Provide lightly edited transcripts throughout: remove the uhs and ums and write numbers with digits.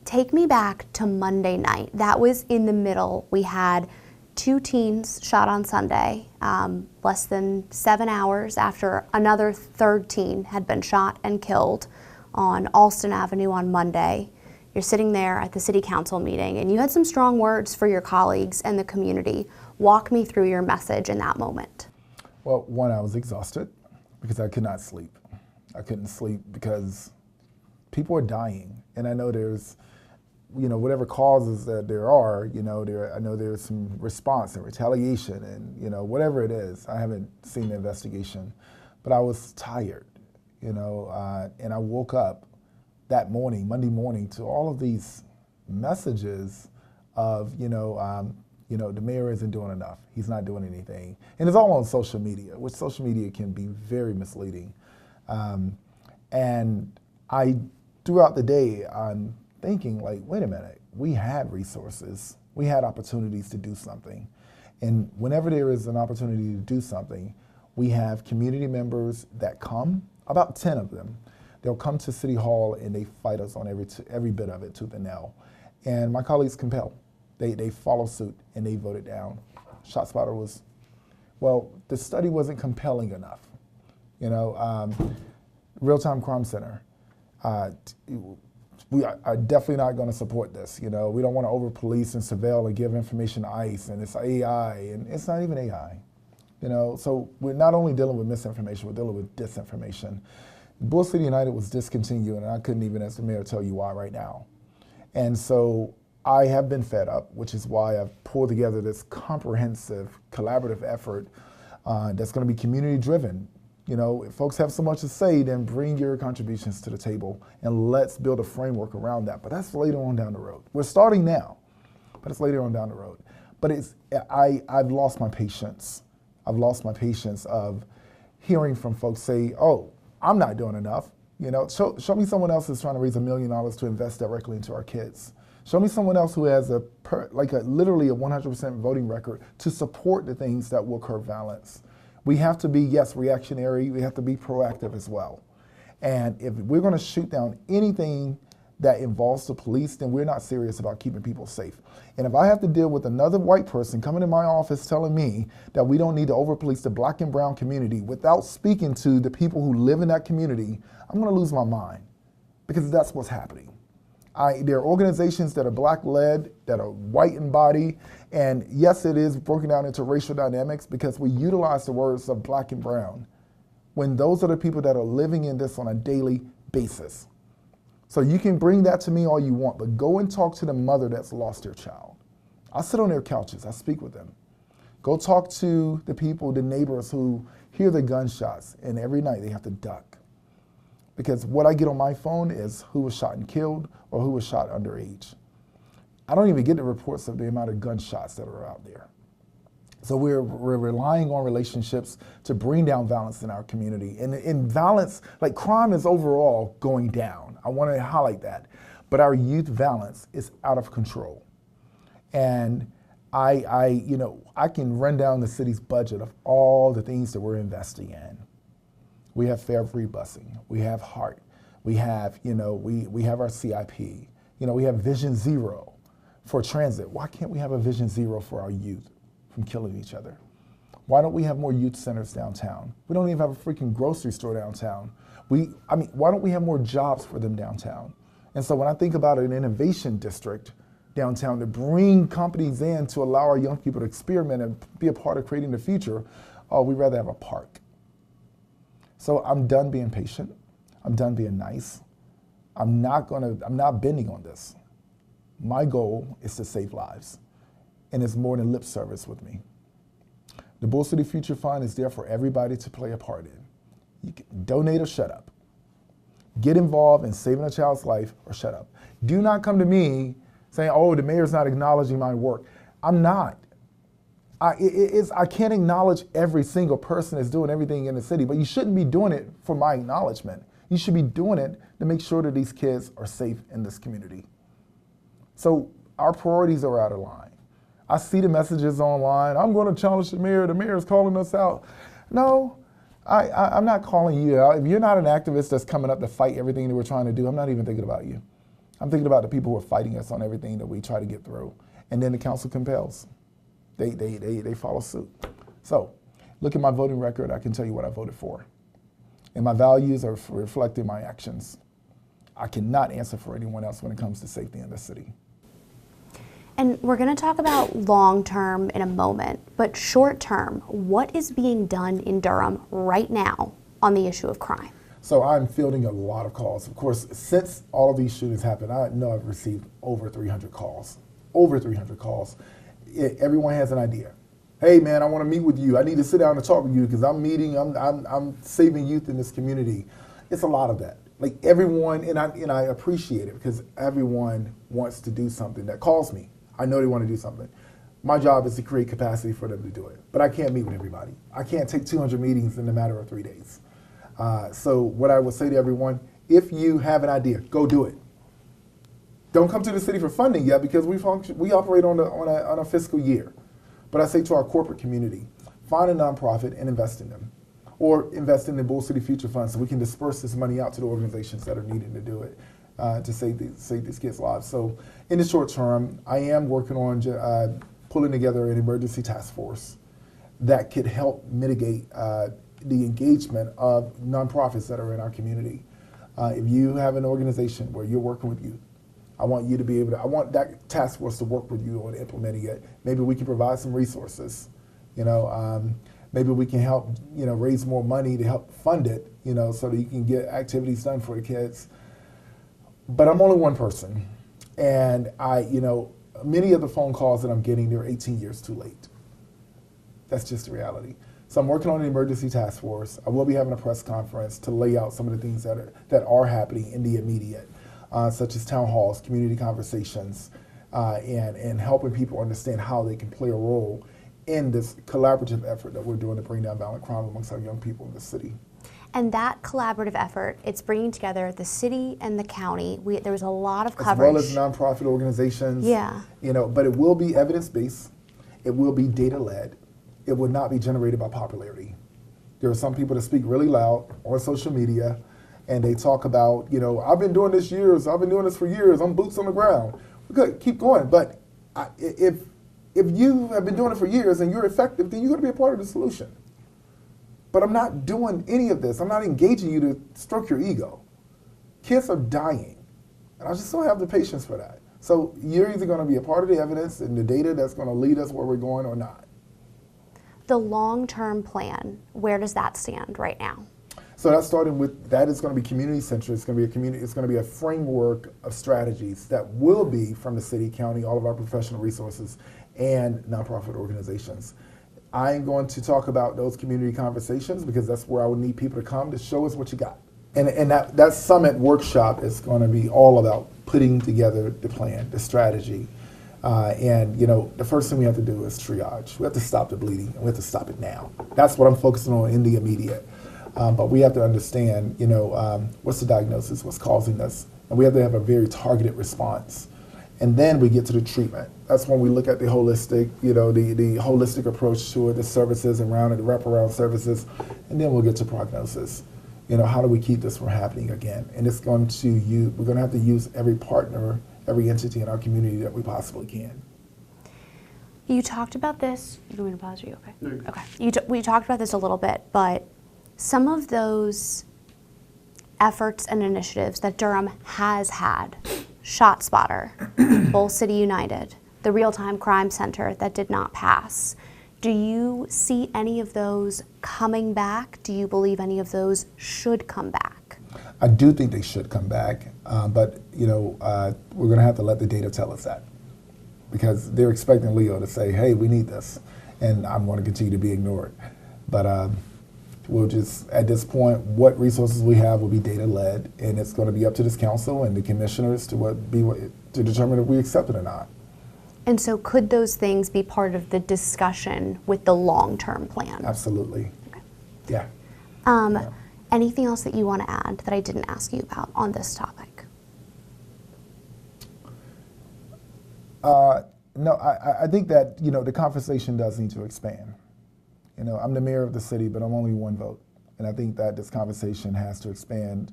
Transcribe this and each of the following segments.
take me back to Monday night. That was in the middle. We had 2 teens shot on Sunday, less than 7 hours after another 3rd teen had been shot and killed on Alston Avenue on Monday. You're sitting there at the city council meeting and you had some strong words for your colleagues and the community. Walk me through your message in that moment. Well, one, I was exhausted because I could not sleep. I couldn't sleep because people are dying. And I know there's, whatever causes that there are, I know there's some response and retaliation and, whatever it is. I haven't seen the investigation, but I was tired, and I woke up that morning, Monday morning, to all of these messages of, the mayor isn't doing enough. He's not doing anything. And it's all on social media, which social media can be very misleading. And throughout the day, I'm thinking like, wait a minute, we had resources. We had opportunities to do something. And whenever there is an opportunity to do something, we have community members that come, about 10 of them. They'll come to City Hall and they fight us on every bit of it tooth and nail. And my colleagues compel. They follow suit and they voted down. ShotSpotter was, the study wasn't compelling enough. Real-time crime center. We are definitely not going to support this. We don't want to over-police and surveil and give information to ICE, and it's AI, and it's not even AI. So we're not only dealing with misinformation, we're dealing with disinformation. Bull City United was discontinued, and I couldn't even, as the mayor, tell you why right now. And so I have been fed up, which is why I've pulled together this comprehensive, collaborative effort that's going to be community-driven. If folks have so much to say, then bring your contributions to the table, and let's build a framework around that. But that's later on down the road. We're starting now, but it's later on down the road. But I've lost my patience. I've lost my patience of hearing from folks say, oh, I'm not doing enough. Show me someone else who's trying to raise $1 million to invest directly into our kids. Show me someone else who has literally a 100% voting record to support the things that will curb violence. We have to be, yes, reactionary. We have to be proactive as well. And if we're going to shoot down anything that involves the police, then we're not serious about keeping people safe. And if I have to deal with another white person coming in my office telling me that we don't need to over-police the Black and brown community without speaking to the people who live in that community, I'm going to lose my mind, because that's what's happening. There are organizations that are Black-led, that are white in body, and yes, it is broken down into racial dynamics because we utilize the words of Black and brown when those are the people that are living in this on a daily basis. So you can bring that to me all you want, but go and talk to the mother that's lost their child. I sit on their couches, I speak with them. Go talk to the people, the neighbors who hear the gunshots, and every night they have to duck. Because what I get on my phone is who was shot and killed or who was shot underage. I don't even get the reports of the amount of gunshots that are out there. So we're relying on relationships to bring down violence in our community. And in violence, like crime is overall going down. I want to highlight that. But our youth violence is out of control. And I can run down the city's budget of all the things that we're investing in. We have fare free busing. We have HEART. We have, we have our CIP. We have Vision Zero for transit. Why can't we have a Vision Zero for our youth from killing each other? Why don't we have more youth centers downtown? We don't even have a freaking grocery store downtown. Why don't we have more jobs for them downtown? And so when I think about an innovation district downtown to bring companies in to allow our young people to experiment and be a part of creating the future, we'd rather have a park. So I'm done being patient. I'm done being nice. I'm not bending on this. My goal is to save lives, and it's more than lip service with me. The Bull City Future Fund is there for everybody to play a part in. You can donate or shut up. Get involved in saving a child's life or shut up. Do not come to me saying, oh, the mayor's not acknowledging my work. I'm not. I can't acknowledge every single person that's doing everything in the city, but you shouldn't be doing it for my acknowledgement. You should be doing it to make sure that these kids are safe in this community. So our priorities are out of line. I see the messages online. I'm going to challenge the mayor is calling us out. No, I'm not calling you out. If you're not an activist that's coming up to fight everything that we're trying to do, I'm not even thinking about you. I'm thinking about the people who are fighting us on everything that we try to get through. And then the council compels. They follow suit. So look at my voting record. I can tell you what I voted for. And my values are reflecting my actions. I cannot answer for anyone else when it comes to safety in the city. And we're going to talk about long-term in a moment, but short-term, what is being done in Durham right now on the issue of crime? So I'm fielding a lot of calls. Of course, since all of these shootings happened, I know I've received over 300 calls. Over 300 calls. Everyone has an idea. Hey man, I want to meet with you. I need to sit down and talk with you because I'm saving youth in this community. It's a lot of that. Like everyone, and I appreciate it because everyone wants to do something that calls me. I know they want to do something. My job is to create capacity for them to do it. But I can't meet with everybody. I can't take 200 meetings in a matter of 3 days. So what I would say to everyone, if you have an idea, go do it. Don't come to the city for funding yet because we operate on a fiscal year. But I say to our corporate community, find a nonprofit and invest in them. Or invest in the Bull City Future Fund so we can disperse this money out to the organizations that are needing to do it to save these kids' lives. So in the short term, I am working on pulling together an emergency task force that could help mitigate the engagement of nonprofits that are in our community. If you have an organization where you're working with youth, I want you to be able to, I want that task force to work with you on implementing it. Maybe we can provide some resources, maybe we can help, raise more money to help fund it, so that you can get activities done for the kids. But I'm only one person. And many of the phone calls that I'm getting, they're 18 years too late. That's just the reality. So I'm working on an emergency task force. I will be having a press conference to lay out some of the things that are happening in the immediate, such as town halls, community conversations, and helping people understand how they can play a role in this collaborative effort that we're doing to bring down violent crime amongst our young people in the city. And that collaborative effort, it's bringing together the city and the county. There was a lot of coverage. As well as nonprofit organizations. Yeah. But it will be evidence-based. It will be data-led. It will not be generated by popularity. There are some people that speak really loud on social media, and they talk about, I've been doing this for years, I'm boots on the ground. We could keep going, but if you have been doing it for years and you're effective, then you're going to be a part of the solution. But I'm not doing any of this. I'm not engaging you to stroke your ego. Kids are dying, and I just don't have the patience for that. So you're either going to be a part of the evidence and the data that's going to lead us where we're going or not. The long-term plan, where does that stand right now? So that's starting with, that is going to be community-centered. It's going to be a framework of strategies that will be from the city, county, all of our professional resources, and nonprofit organizations. I'm going to talk about those community conversations because that's where I would need people to come to show us what you got. And that summit workshop is going to be all about putting together the plan, the strategy. The first thing we have to do is triage. We have to stop the bleeding, and we have to stop it now. That's what I'm focusing on in the immediate. But we have to understand, what's the diagnosis, what's causing this, and we have to have a very targeted response. And then we get to the treatment. That's when we look at the holistic, the holistic approach to it, the services around it, the wraparound services, and then we'll get to prognosis. How do we keep this from happening again? And we're going to have to use every partner, every entity in our community that we possibly can. You talked about this. You want me to pause? Are you okay? No. Okay. We talked about this a little bit, but some of those efforts and initiatives that Durham has had, ShotSpotter, Bull City United, the Real-Time Crime Center that did not pass. Do you see any of those coming back? Do you believe any of those should come back? I do think they should come back, but we're going to have to let the data tell us that, because they're expecting Leo to say, "Hey, we need this," and I'm going to continue to be ignored. But we'll just, at this point, what resources we have will be data-led, and it's going to be up to this council and the commissioners to determine if we accept it or not. And so could those things be part of the discussion with the long-term plan? Absolutely. Okay. Yeah. Anything else that you want to add that I didn't ask you about on this topic? No, I think that, the conversation does need to expand. I'm the mayor of the city, but I'm only one vote. And I think that this conversation has to expand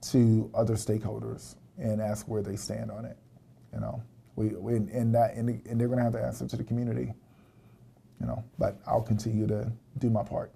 to other stakeholders. and ask where they stand on it. You know, and they're going to have to answer to the community. You know, but I'll continue to do my part.